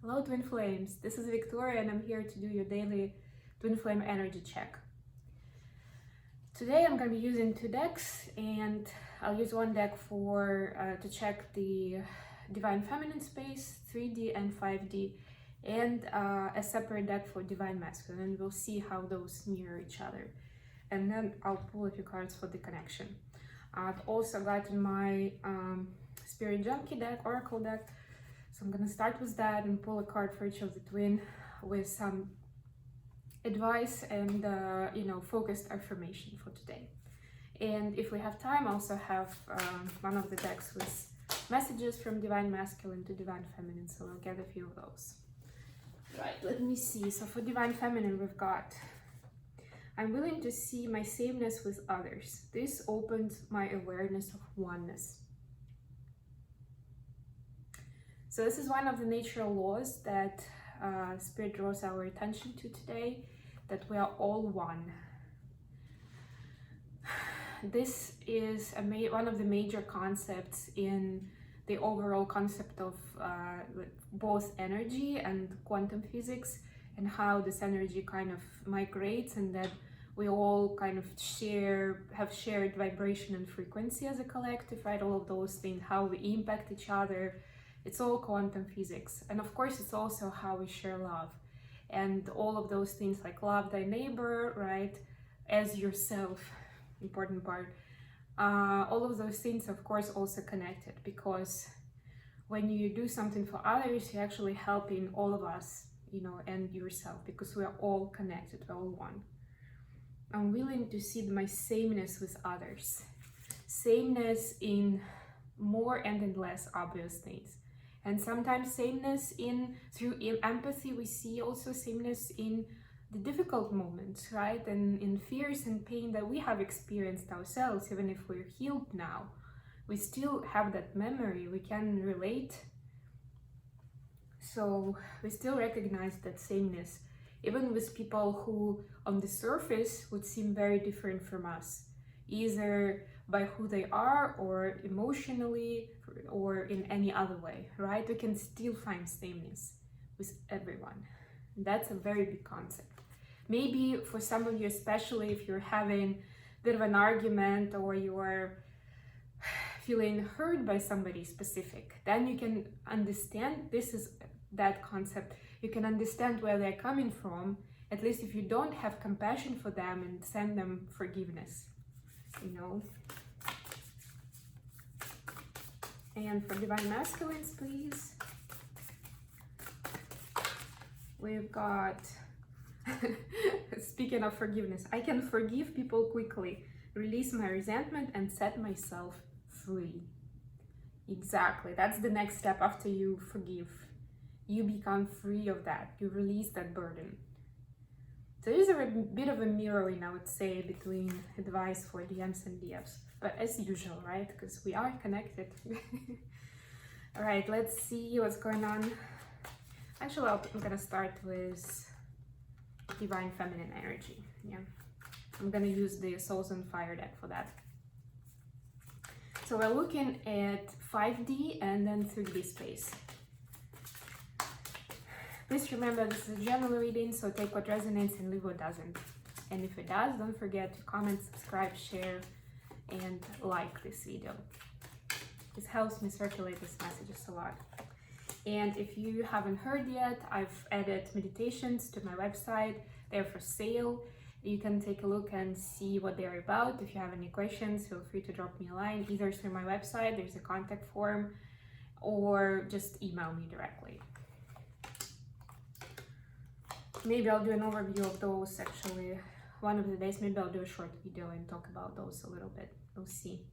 Hello Twin Flames, this is Victoria and I'm here to do your daily Twin Flame energy check. Today I'm going to be using two decks, and I'll use one deck to check the Divine Feminine space, 3D and 5D, and a separate deck for Divine Masculine, and we'll see how those mirror each other. And then I'll pull a few cards for the connection. I've also gotten my Spirit Junkie deck, Oracle deck. So I'm gonna start with that and pull a card for each of the twin with some advice and focused affirmation for today. And if we have time, I also have one of the decks with messages from Divine Masculine to Divine Feminine, so we'll get a few of those. Right, let me see. So for Divine Feminine, we've got, I'm willing to see my sameness with others. This opens my awareness of oneness. So this is one of the natural laws that Spirit draws our attention to today, that we are all one. This is one of the major concepts in the overall concept of both energy and quantum physics, and how this energy kind of migrates, and that we all kind of have shared vibration and frequency as a collective, right? All of those things, how we impact each other. It's all quantum physics. And of course, it's also how we share love. And all of those things like love thy neighbor, right? As yourself, important part. All of those things, of course, also connected, because when you do something for others, you're actually helping all of us, and yourself, because we are all connected, we're all one. I'm willing to see my sameness with others. Sameness in more and in less obvious things. And sometimes sameness through empathy, we see also sameness in the difficult moments, right? And in fears and pain that we have experienced ourselves, even if we're healed now, we still have that memory, we can relate. So we still recognize that sameness, even with people who on the surface would seem very different from us, either by who they are or emotionally or in any other way, right? We can still find sameness with everyone. That's a very big concept. Maybe for some of you, especially if you're having a bit of an argument or you're feeling hurt by somebody specific, then you can understand that concept. You can understand where they're coming from, at least if you don't have compassion for them, and send them forgiveness, And for Divine Masculines, please, we've got, speaking of forgiveness, I can forgive people quickly, release my resentment, and set myself free. Exactly, that's the next step after you forgive. You become free of that, you release that burden. So there's a bit of a mirroring, I would say, between advice for DMs and DFs. But as usual, right? Because we are connected. All right, let's see what's going on. Actually, I'm gonna start with Divine Feminine energy. Yeah, I'm gonna use the Souls on Fire deck for that. So we're looking at 5D and then 3D space. Please remember, this is a general reading, so take what resonates and leave what doesn't. And if it does, don't forget to comment, subscribe, share, and like this video. This helps me circulate these messages a lot. And if you haven't heard yet, I've added meditations to my website. They're for sale. You can take a look and see what they're about. If you have any questions, feel free to drop me a line, either through my website, there's a contact form, or just email me directly. Maybe I'll do an overview of those actually. One of the days, maybe I'll do a short video and talk about those a little bit. We'll see.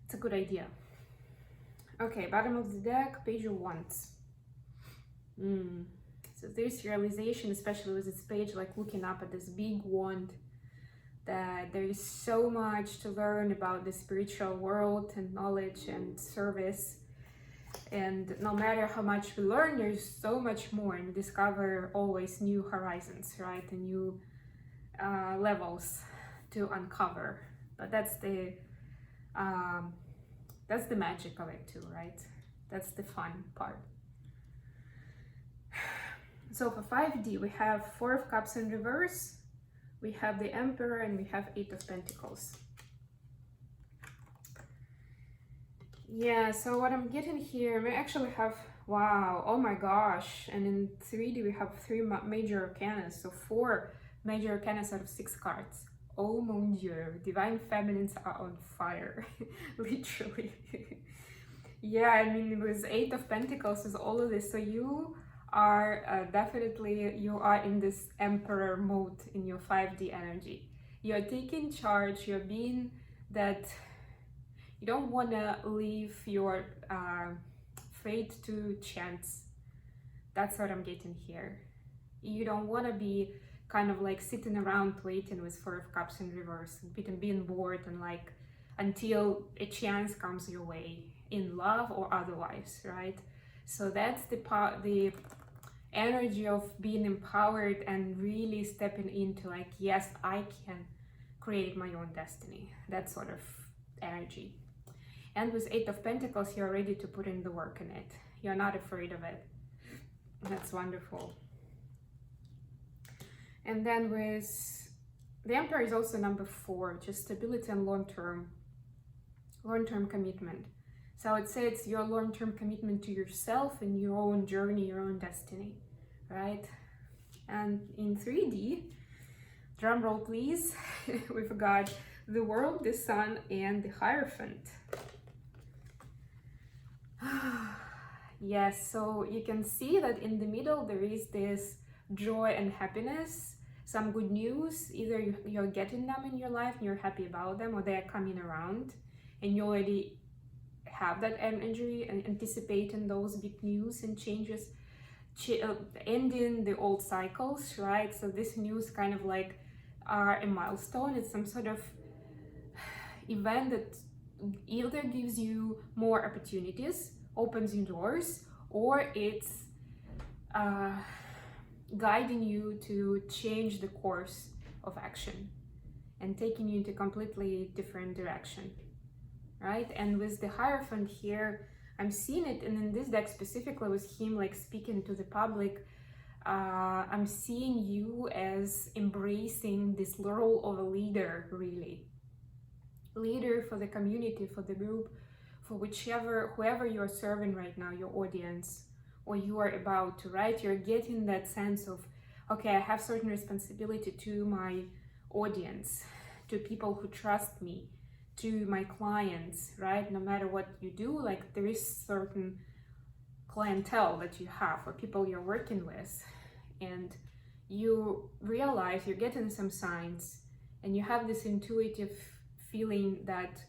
It's a good idea. Okay, bottom of the deck, Page of Wands. So this realization, especially with this page, like looking up at this big wand, that there is so much to learn about the spiritual world and knowledge and service. And no matter how much we learn, there's so much more, and discover always new horizons, right? And new levels to uncover. But that's the magic of it too, right? That's the fun part. So for 5D, we have Four of Cups in reverse, we have the Emperor, and we have Eight of Pentacles. Yeah, so what I'm getting here, we actually have, wow, oh my gosh. And in 3D, we have three major arcana, so 4 major arcana out of 6 cards. Oh mon dieu, divine feminines are on fire, literally. Yeah, I mean, with 8 of Pentacles is all of this, so you are definitely, you are in this Emperor mode in your 5D energy. You're taking charge, you're being that, you don't want to leave your fate to chance. That's what I'm getting here. You don't want to be kind of like sitting around waiting with Four of Cups in reverse and being bored and like until a chance comes your way in love or otherwise, right? So that's the energy of being empowered and really stepping into like, yes, I can create my own destiny. That sort of energy. And with 8 of Pentacles, you're ready to put in the work in it. You're not afraid of it. That's wonderful. And then with the Emperor is also number 4, just stability and long-term commitment. So I would say it's your long-term commitment to yourself and your own journey, your own destiny, right? And in 3D, drum roll please, we've got the World, the Sun, and the Hierophant. Yes, so you can see that in the middle there is this joy and happiness, some good news. Either you're getting them in your life and you're happy about them, or they're coming around and you already have that energy and anticipating those big news and changes, ending the old cycles, right? So this news kind of like are a milestone. It's some sort of event that either gives you more opportunities, opens you doors, or it's guiding you to change the course of action and taking you into a completely different direction, right? And with the Hierophant here, I'm seeing it, and in this deck specifically with him like speaking to the public, I'm seeing you as embracing this role of a leader, really. Leader for the community, for the group, for whoever you're serving right now, your audience, or you are about to, right? You're getting that sense of, okay, I have certain responsibility to my audience, to people who trust me, to my clients, right? No matter what you do, like there is certain clientele that you have or people you're working with, and you realize you're getting some signs and you have this intuitive feeling that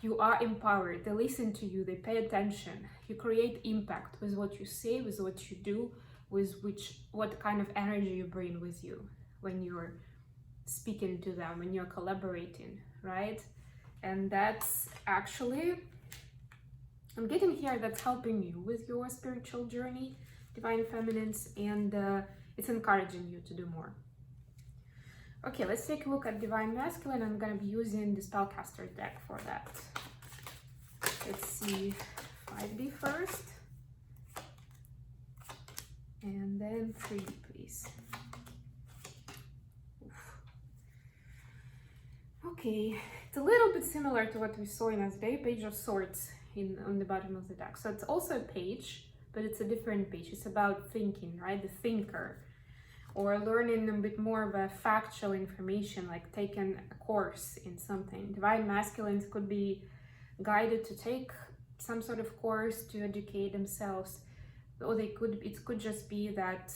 you are empowered. They listen to you, they pay attention, you create impact with what you say, with what you do, with what kind of energy you bring with you when you're speaking to them, when you're collaborating, right? And that's actually, I'm getting here, that's helping you with your spiritual journey, divine feminines, and it's encouraging you to do more. Okay, let's take a look at divine masculine. I'm gonna be using the spellcaster deck for that. Let's see 5D first, and then 3D, please. Oof. Okay, it's a little bit similar to what we saw in Asday, Page of Swords on the bottom of the deck. So it's also a page, but it's a different page. It's about thinking, right? The thinker. Or learning a bit more of a factual information, like taking a course in something. Divine masculines could be guided to take some sort of course to educate themselves, or it could just be that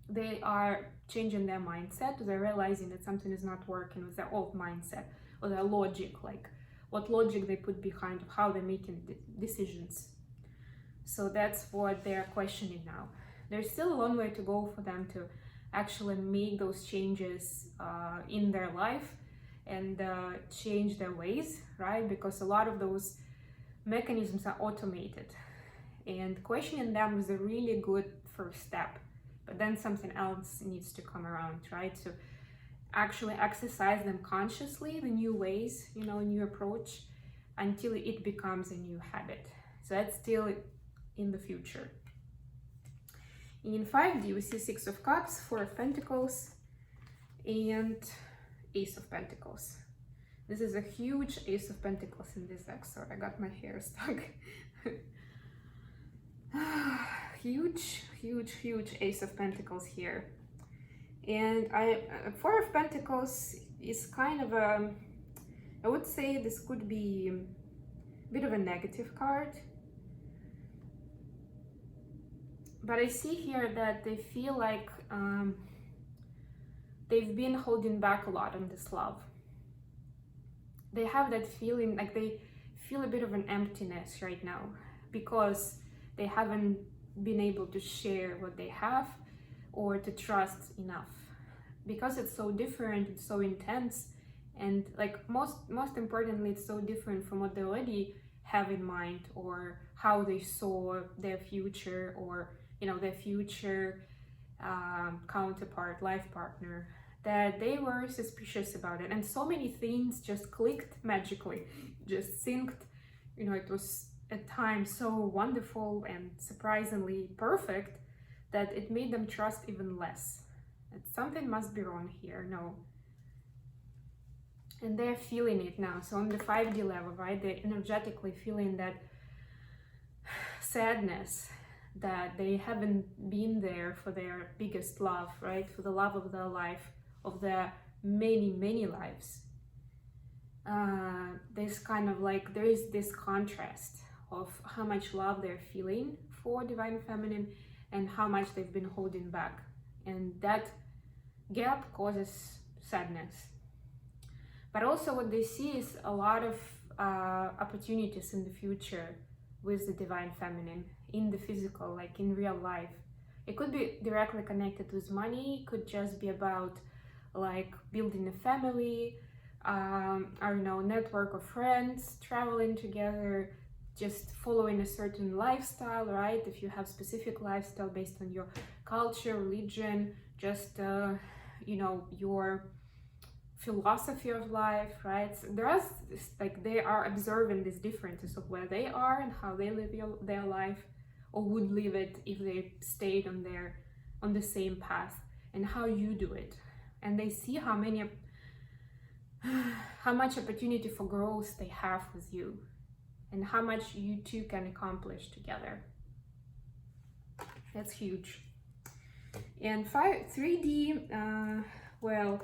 they are changing their mindset. They're realizing that something is not working with their old mindset or their logic, like what logic they put behind how they're making decisions. So that's what they're questioning now. There's still a long way to go for them to actually make those changes in their life and change their ways, right? Because a lot of those mechanisms are automated, and questioning them is a really good first step. But then something else needs to come around, right? So actually exercise them consciously, the new ways, new approach, until it becomes a new habit. So that's still in the future. In 5D, we see Six of Cups, Four of Pentacles, and Ace of Pentacles. This is a huge Ace of Pentacles in this deck. Sorry, I got my hair stuck. Huge, huge, huge Ace of Pentacles here. And Four of Pentacles is kind of a, I would say this could be a bit of a negative card. But I see here that they feel like they've been holding back a lot on this love. They have that feeling like they feel a bit of an emptiness right now because they haven't been able to share what they have or to trust enough. Because it's so different, it's so intense, and like most importantly, it's so different from what they already have in mind or how they saw their future, or their future counterpart, life partner, that they were suspicious about it. And so many things just clicked magically, just synced. It was at times so wonderful and surprisingly perfect that it made them trust even less. That something must be wrong here, no. And they're feeling it now. So on the 5D level, right, they're energetically feeling that sadness, that they haven't been there for their biggest love, right? For the love of their life, of their many lives. This kind of like, there is this contrast of how much love they're feeling for Divine Feminine and how much they've been holding back. And that gap causes sadness. But also what they see is a lot of opportunities in the future with the Divine Feminine, in the physical, like in real life. It could be directly connected with money, it could just be about like building a family, I don't know, network of friends, traveling together, just following a certain lifestyle, right? If you have specific lifestyle based on your culture, religion, just your philosophy of life, right? So there are like, they are observing these differences of where they are and how they live their life, or would live it if they stayed on the same path, and how you do it. And they see how much opportunity for growth they have with you, and how much you two can accomplish together. That's huge. And 3D, well,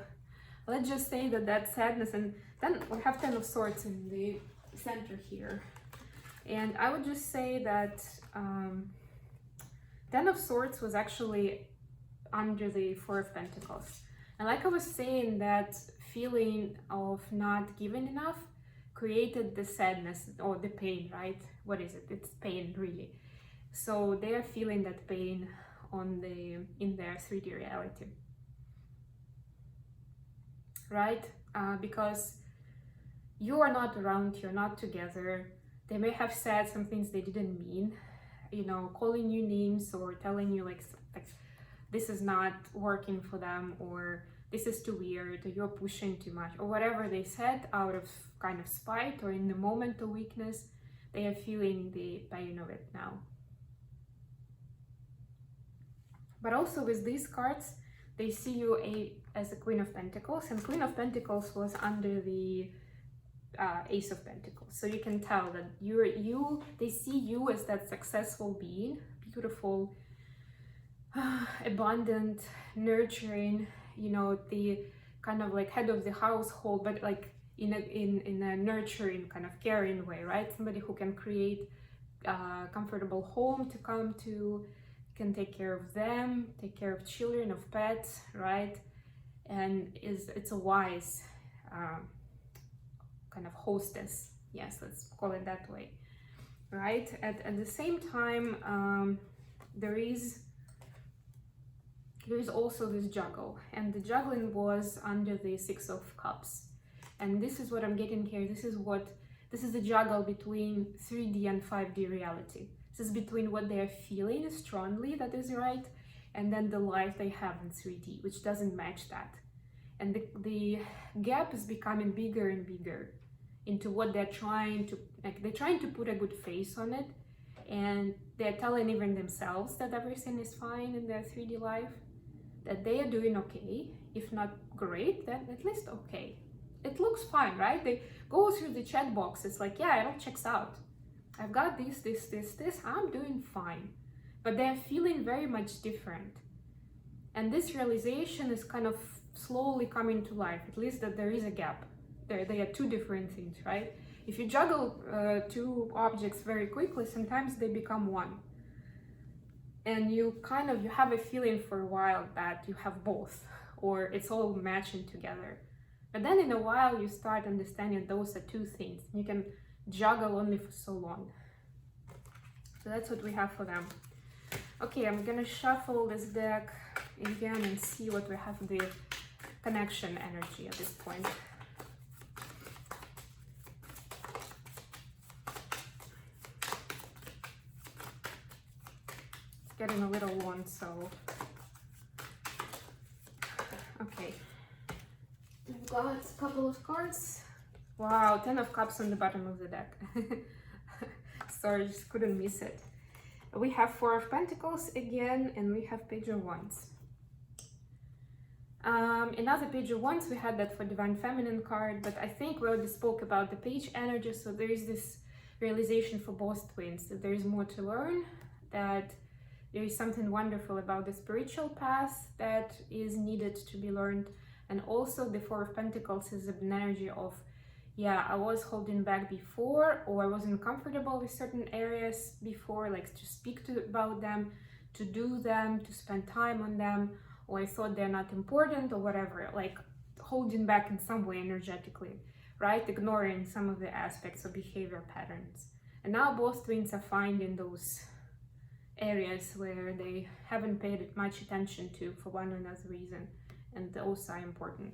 let's just say that sadness, and then we have 10 of Swords in the center here. And I would just say that 10 of Swords was actually under the Four of Pentacles. And like I was saying, that feeling of not giving enough created the sadness or the pain, right? What is it? It's pain, really. So they are feeling that pain in their 3D reality, right? Because you are not around, you're not together. They may have said some things they didn't mean, calling you names or telling you like this is not working for them, or this is too weird, or you're pushing too much, or whatever they said out of kind of spite or in the moment of weakness. They are feeling the pain of it now. But also with these cards, they see you as a Queen of Pentacles, and Queen of Pentacles was under the Ace of Pentacles. So you can tell that they see you as that successful being, beautiful, abundant, nurturing, the kind of like head of the household, but like in a nurturing, kind of caring way, right? Somebody who can create a comfortable home to come to, can take care of them, take care of children, of pets, right? And it's a wise kind of hostess, yes, let's call it that way, right? At the same time, there is also this juggle, and the juggling was under the Six of Cups. And this is what I'm getting here. This is the juggle between 3D and 5D reality. This is between what they are feeling strongly that is right, and then the life they have in 3D, which doesn't match that. And the gap is becoming bigger and bigger into what they're trying to, like, they're trying to put a good face on it, and they're telling even themselves that everything is fine in their 3D life, that they are doing okay, if not great, then at least okay. It looks fine, right? They go through the chat box, it's like, yeah, it all checks out. I've got this, I'm doing fine. But they're feeling very much different. And this realization is kind of slowly coming to life, at least that there is a gap. They are two different things, right? If you juggle two objects very quickly, sometimes they become one. And you have a feeling for a while that you have both, or it's all matching together. But then in a while, you start understanding those are two things. You can juggle only for so long. So that's what we have for them. Okay, I'm gonna shuffle this deck again and see what we have the connection energy at this point. It's getting a little long, so okay. We've got a couple of cards. Wow, 10 of Cups on the bottom of the deck. Sorry, just couldn't miss it. We have 4 of Pentacles again, and we have Page of Wands. Another Page of Wands, we had that for Divine Feminine card, but I think we already spoke about the Page energy, so there is this realization for both twins, that there is more to learn, that there is something wonderful about the spiritual path that is needed to be learned, and also the 4 of Pentacles is an energy of, yeah, I was holding back before, or I wasn't comfortable with certain areas before, like to speak about them, to do them, to spend time on them, or I thought they're not important or whatever, like holding back in some way energetically, right? Ignoring some of the aspects of behavior patterns. And now both twins are finding those areas where they haven't paid much attention to for one or another reason, and those are important.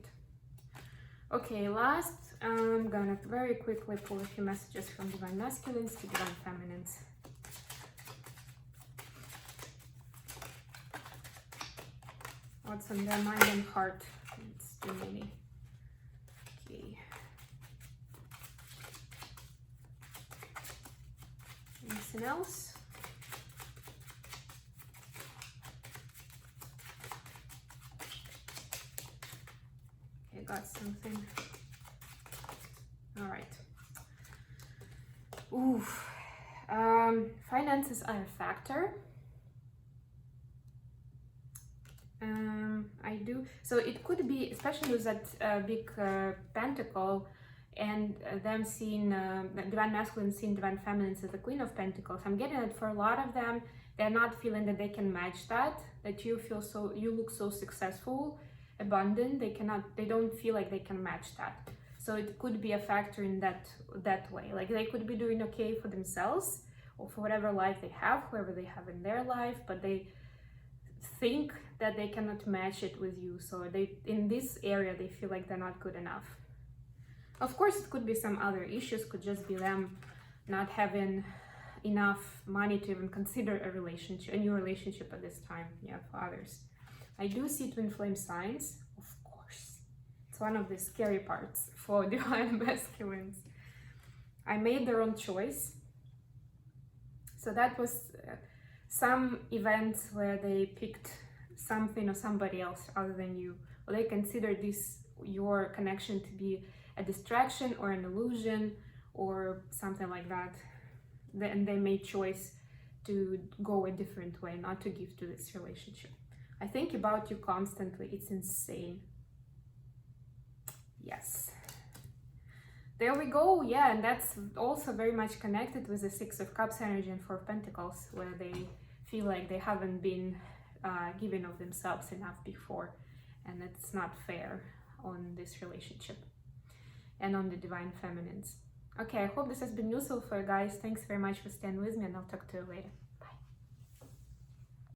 Okay, last, I'm gonna very quickly pull a few messages from Divine Masculines to Divine Feminines. What's on their mind and heart? It's too many. Okay. Anything else? Got something. All right. Oof. Finances are a factor. I do. So it could be, especially with that big pentacle, and them seeing Divine Masculine seeing Divine Feminines as the Queen of Pentacles. I'm getting it for a lot of them. They're not feeling that they can match that. That you look so successful, abundant, they don't feel like they can match that. So it could be a factor in that way, like they could be doing okay for themselves or for whatever life they have, whoever they have in their life, but they think that they cannot match it with you. So in this area they feel like they're not good enough. Of course, it could be some other issues, could just be them not having enough money to even consider a new relationship at this time. Yeah, for others. I do see twin flame signs, of course. It's one of the scary parts for Divine Masculines. I made the wrong choice. So that was some events where they picked something or somebody else other than you, or they considered your connection to be a distraction or an illusion or something like that. Then they made choice to go a different way, not to give to this relationship. I think about you constantly. It's insane. Yes. There we go. Yeah, and that's also very much connected with the 6 of Cups energy and 4 of Pentacles, where they feel like they haven't been giving of themselves enough before, and it's not fair on this relationship and on the Divine Feminines. Okay, I hope this has been useful for you guys. Thanks very much for staying with me, and I'll talk to you later.